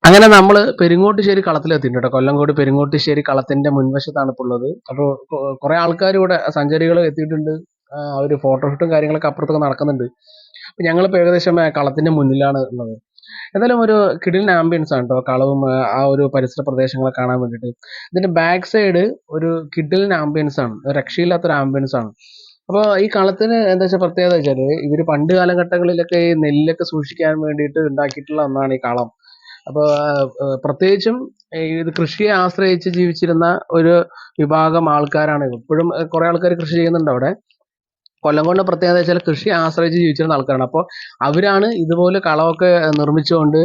അങ്ങനെ നമ്മൾ പെരിങ്ങോട്ടുശ്ശേരി കളത്തിലെത്തിയിട്ടുണ്ട് കേട്ടോ. കൊല്ലങ്കോട് പെരിങ്ങോട്ടുശ്ശേരി കളത്തിന്റെ മുൻവശത്താണ് ഇപ്പോൾ ഉള്ളത്. അപ്പോൾ കുറെ ആൾക്കാർ ഇവിടെ സഞ്ചാരികൾ എത്തിയിട്ടുണ്ട്. അവർ ഫോട്ടോഷൂട്ടും കാര്യങ്ങളൊക്കെ അപ്പുറത്തൊക്കെ നടക്കുന്നുണ്ട്. അപ്പോൾ ഞങ്ങളിപ്പോൾ ഏകദേശം കളത്തിന്റെ മുന്നിലാണ് ഉള്ളത്. എന്തായാലും ഒരു കിടിലൻ ആംബിയൻസ് ആണ് കേട്ടോ കളവും ആ ഒരു പരിസര പ്രദേശങ്ങളൊക്കെ കാണാൻ വേണ്ടിയിട്ട്. ഇതിന്റെ ബാക്ക് സൈഡ് ഒരു കിടിലൻ ആംബിയൻസ് ആണ്, ഒരു രക്ഷയില്ലാത്തൊരു ആംബിയൻസ് ആണ്. അപ്പോൾ ഈ കളത്തിന് എന്താ വെച്ചാൽ പ്രത്യേകത വെച്ചാൽ ഇവർ പണ്ട് കാലഘട്ടങ്ങളിലൊക്കെ ഈ നെല്ലൊക്കെ സൂക്ഷിക്കാൻ വേണ്ടിയിട്ട് ഉണ്ടാക്കിയിട്ടുള്ള ഒന്നാണ് ഈ കളം. അപ്പോൾ പ്രത്യേകിച്ചും ഇത് കൃഷിയെ ആശ്രയിച്ച് ജീവിച്ചിരുന്ന ഒരു വിഭാഗം ആൾക്കാരാണ്. ഇപ്പോഴും കുറെ ആൾക്കാർ കൃഷി ചെയ്യുന്നുണ്ട് അവിടെ. കൊല്ലംകോടിന്റെ പ്രത്യേകത വെച്ചാൽ കൃഷി ആശ്രയിച്ച് ജീവിച്ചിരുന്ന ആൾക്കാരാണ്. അപ്പോൾ അവരാണ് ഇതുപോലെ കളമൊക്കെ നിർമ്മിച്ചുകൊണ്ട്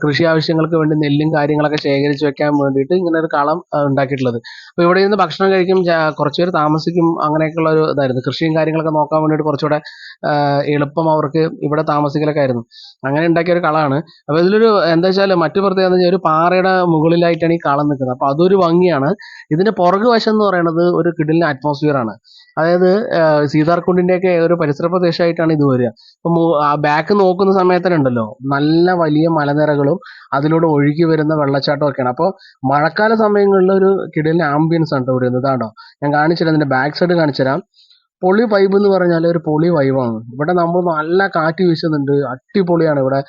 കൃഷി ആവശ്യങ്ങൾക്ക് വേണ്ടി നെല്ലും കാര്യങ്ങളൊക്കെ ശേഖരിച്ച് വെക്കാൻ വേണ്ടിയിട്ട് ഇങ്ങനെ ഒരു കളം ഉണ്ടാക്കിയിട്ടുള്ളത്. അപ്പോൾ ഇവിടെ നിന്ന് ഭക്ഷണം കഴിക്കും, കുറച്ച് പേര് താമസിക്കും, അങ്ങനെയൊക്കെയുള്ള ഒരു ഇതായിരുന്നു. കൃഷിയും കാര്യങ്ങളൊക്കെ നോക്കാൻ വേണ്ടിയിട്ട് കുറച്ചുകൂടെ എളുപ്പം അവർക്ക് ഇവിടെ താമസിക്കലൊക്കെ ആയിരുന്നു. അങ്ങനെ ഉണ്ടാക്കിയ ഒരു കളമാണ്. അപ്പോൾ ഇതിലൊരു എന്താ വെച്ചാൽ മറ്റു പ്രത്യേകത എന്ന് വെച്ചാൽ ഒരു പാറയുടെ മുകളിലായിട്ടാണ് ഈ കളം നിൽക്കുന്നത്. അപ്പോൾ അതൊരു ഭംഗിയാണ്. ഇതിന്റെ പുറകു വശം എന്ന് പറയുന്നത് ഒരു കിടിലൻ അറ്റ്മോസ്ഫിയർ ആണ്. അതായത് സീതാർകുണ്ടിന്റെയൊക്കെ ഒരു പരിസര പ്രദേശമായിട്ടാണ് ഇത് വരിക. അപ്പം ആ ബാക്ക് നോക്കുന്ന സമയത്തന്നെ നല്ല വലിയ മലനിരകളും അതിലൂടെ ഒഴുകി വരുന്ന വെള്ളച്ചാട്ടം ഒക്കെയാണ്. അപ്പോൾ മഴക്കാല സമയങ്ങളിൽ ഒരു കിടിലൻ ആംബിയൻസ് ആണ് ഇവിടെ വരുന്നത്. ഇതാണോ ഞാൻ കാണിച്ചുതരാം, ഇതിന്റെ ബാക്ക് സൈഡ് കാണിച്ചുതരാം. പൊളി വൈബ് എന്ന് പറഞ്ഞാൽ ഒരു പൊളി വൈബാണ്. ഇവിടെ നമ്മൾ നല്ല കാറ്റ് വീശുന്നുണ്ട്, അടിപൊളിയാണ്. ഇവിടെ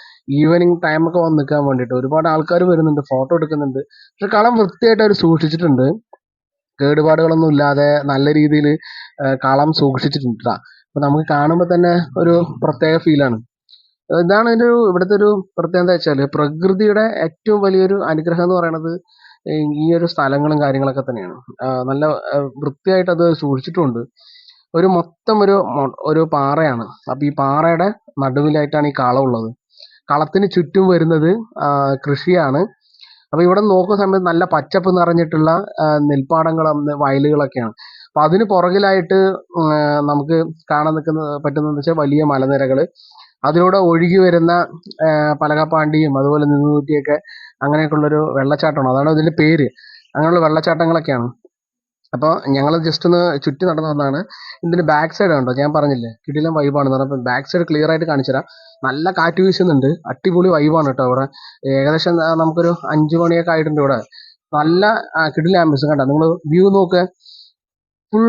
ഈവനിങ് ടൈമൊക്കെ വന്ന് നിൽക്കാൻ വേണ്ടിയിട്ട് ഒരുപാട് ആൾക്കാർ വരുന്നുണ്ട്, ഫോട്ടോ എടുക്കുന്നുണ്ട്. പക്ഷെ കളം വൃത്തിയായിട്ട് അവർ സൂക്ഷിച്ചിട്ടുണ്ട്, കേടുപാടുകളൊന്നും ഇല്ലാതെ നല്ല രീതിയിൽ കളം സൂക്ഷിച്ചിട്ടുണ്ട്. അപ്പൊ നമുക്ക് കാണുമ്പോൾ തന്നെ ഒരു പ്രത്യേക ഫീലാണ്. ഇതാണ് ഇവിടുത്തെ ഒരു പ്രത്യേകത വെച്ചാൽ പ്രകൃതിയുടെ ഏറ്റവും വലിയൊരു അനുഗ്രഹം എന്ന് പറയുന്നത് ഈ ഒരു സ്ഥലങ്ങളും കാര്യങ്ങളൊക്കെ തന്നെയാണ്. നല്ല വൃത്തിയായിട്ട് അത് സൂക്ഷിച്ചിട്ടുണ്ട്. ഒരു മൊത്തം ഒരു പാറയാണ്. അപ്പൊ ഈ പാറയുടെ നടുവിലായിട്ടാണ് ഈ കളം ഉള്ളത്. കളത്തിന് ചുറ്റും വരുന്നത് കൃഷിയാണ്. അപ്പൊ ഇവിടെ നോക്കുന്ന സമയത്ത് നല്ല പച്ചപ്പ് നിറഞ്ഞിട്ടുള്ള നെൽപ്പാടങ്ങളും വയലുകളൊക്കെയാണ്. അപ്പൊ അതിന് പുറകിലായിട്ട് നമുക്ക് കാണാൻ പറ്റുന്നതെന്ന് വെച്ചാൽ വലിയ മലനിരകൾ, അതിലൂടെ ഒഴുകി വരുന്ന പലകപ്പാണ്ടിയും അതുപോലെ നിന്നുകൂറ്റിയൊക്കെ അങ്ങനെയൊക്കെയുള്ളൊരു വെള്ളച്ചാട്ടമാണ്. അതാണ് ഇതിന്റെ പേര്. അങ്ങനെയുള്ള വെള്ളച്ചാട്ടങ്ങളൊക്കെയാണ്. അപ്പോൾ ഞങ്ങൾ ജസ്റ്റ് ഒന്ന് ചുറ്റി നടന്നു വന്നതാണ്. ഇതിന്റെ ബാക്ക് സൈഡ് ഉണ്ടോ, ഞാൻ പറഞ്ഞില്ലേ കിടിലൻ വൈബാണെന്ന് പറഞ്ഞപ്പോൾ ബാക്ക് സൈഡ് ക്ലിയർ ആയിട്ട് കാണിച്ചു തരാം. നല്ല കാറ്റ് വീശുന്നുണ്ട്, അടിപൊളി വൈബാണ് കേട്ടോ. ഇവിടെ ഏകദേശം നമുക്കൊരു 5 മണിയൊക്കെ ആയിട്ടുണ്ട്. ഇവിടെ നല്ല കിടിലൻ ആംബിയൻസ് കണ്ട നിങ്ങൾ വ്യൂ നോക്ക്, ഫുൾ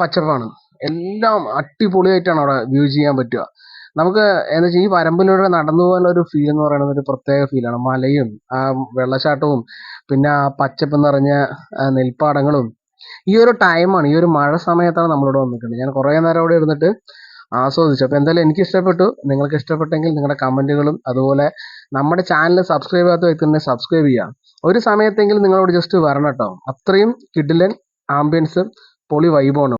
പച്ചപ്പാണ്. എല്ലാം അടിപൊളിയായിട്ടാണ് അവിടെ വ്യൂ ചെയ്യാൻ പറ്റുക. നമുക്ക് എന്താ വെച്ചാൽ ഈ വരമ്പിലൂടെ നടന്നു പോകാനുള്ള ഒരു ഫീൽ എന്ന് പറയുന്നത് ഒരു പ്രത്യേക ഫീലാണ്. മലയും ആ വെള്ളച്ചാട്ടവും പിന്നെ ആ പച്ചപ്പ് നിറഞ്ഞ നെൽപ്പാടങ്ങളും. ഈ ഒരു ടൈമാണ്, ഈ ഒരു മഴ സമയത്താണ് നമ്മളിവിടെ വന്നിട്ടുണ്ട്. ഞാൻ കുറേ നേരം അവിടെ ഇരുന്നിട്ട് ആസ്വദിച്ചു. അപ്പോൾ എന്തായാലും എനിക്ക് ഇഷ്ടപ്പെട്ടു. നിങ്ങൾക്ക് ഇഷ്ടപ്പെട്ടെങ്കിൽ നിങ്ങളുടെ കമന്റുകളും അതുപോലെ നമ്മുടെ ചാനൽ സബ്സ്ക്രൈബ് ചെയ്യാത്ത വ്യക്തി സബ്സ്ക്രൈബ് ചെയ്യാം. ഒരു സമയത്തെങ്കിലും നിങ്ങളോട് ജസ്റ്റ് വരണം കേട്ടോ. അത്രയും കിടിലൻ ആംബിയൻസ്, പൊളി വൈബാണ്.